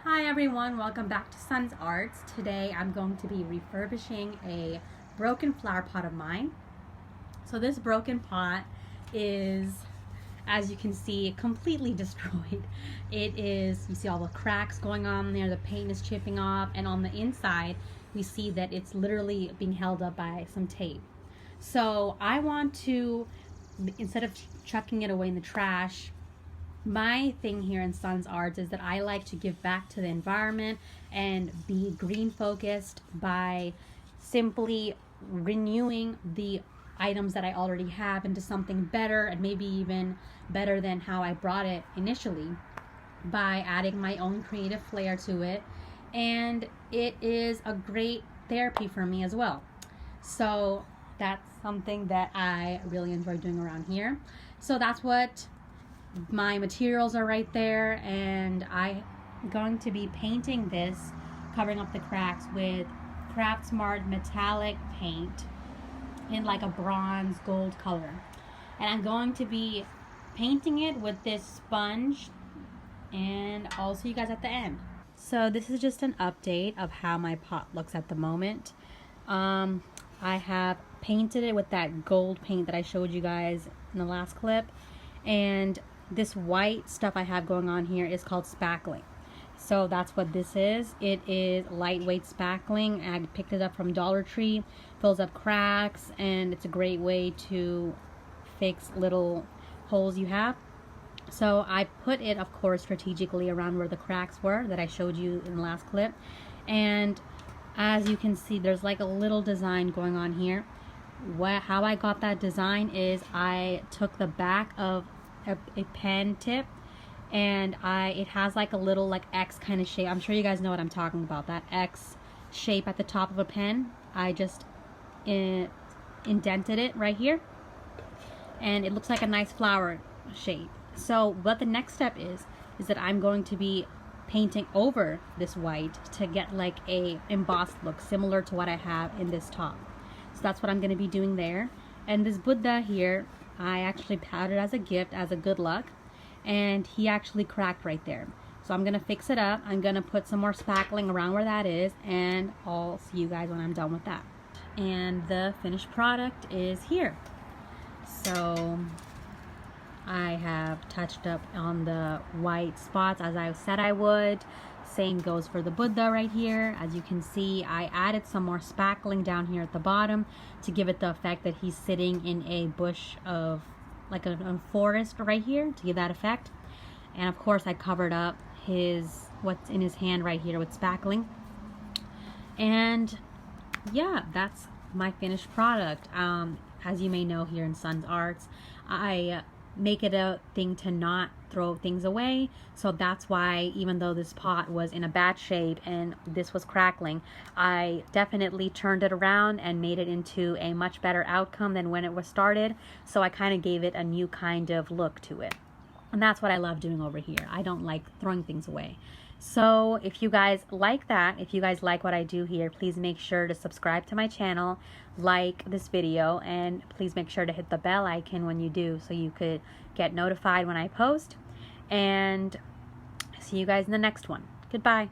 Hi everyone, welcome back to Sun's Arts. Today I'm going to be refurbishing a broken flower pot of mine. So this broken pot is, as you can see, completely destroyed. It is, you see all the cracks going on there, the paint is chipping off, and on the inside we see that it's literally being held up by some tape. So I want to, instead of chucking it away in the trash, my thing here in Sun's Arts is that I like to give back to the environment and be green focused by simply renewing the items that I already have into something better, and maybe even better than how I brought it initially, by adding my own creative flair to it. And it is a great therapy for me as well. So that's something that I really enjoy doing around here. So that's what my materials are right there, and I'm going to be painting this, covering up the cracks with Craft Smart metallic paint in like a bronze gold color. And I'm going to be painting it with this sponge, and I'll see you guys at the end. So this is just an update of how my pot looks at the moment. I have painted it with that gold paint that I showed you guys in the last clip, and this white stuff I have going on here is called spackling. So that's what this is. It is lightweight spackling. I picked it up from Dollar Tree. Fills up cracks, and it's a great way to fix little holes you have. So I put it, of course, strategically around where the cracks were that I showed you in the last clip. And as you can see, there's like a little design going on here. How I got that design is I took the back of a pen tip, and it has like a little like X kind of shape. I'm sure you guys know what I'm talking about, that X shape at the top of a pen. I just indented it right here, and it looks like a nice flower shape. So what the next step is that I'm going to be painting over this white to get like a embossed look similar to what I have in this top. So that's what I'm going to be doing there. And this Buddha here, I actually had it as a gift, as a good luck, and he actually cracked right there. So I'm going to fix it up. I'm going to put some more spackling around where that is, and I'll see you guys when I'm done with that. And the finished product is here. So I have touched up on the white spots as I said I would. Same goes for the Buddha right here. As you can see, I added some more spackling down here at the bottom to give it the effect that he's sitting in a bush of like a forest right here, to give that effect. And of course I covered up what's in his hand right here with spackling. And yeah, that's my finished product. As you may know, here in Sun's Arts, I make it a thing to not throw things away. So that's why, even though this pot was in a bad shape and this was crackling, I definitely turned it around and made it into a much better outcome than when it was started. So I kind of gave it a new kind of look to it. And that's what I love doing over here. I don't like throwing things away. So if you guys like that, if you guys like what I do here, please make sure to subscribe to my channel, like this video, and please make sure to hit the bell icon when you do, so you could get notified when I post. And see you guys in the next one. Goodbye.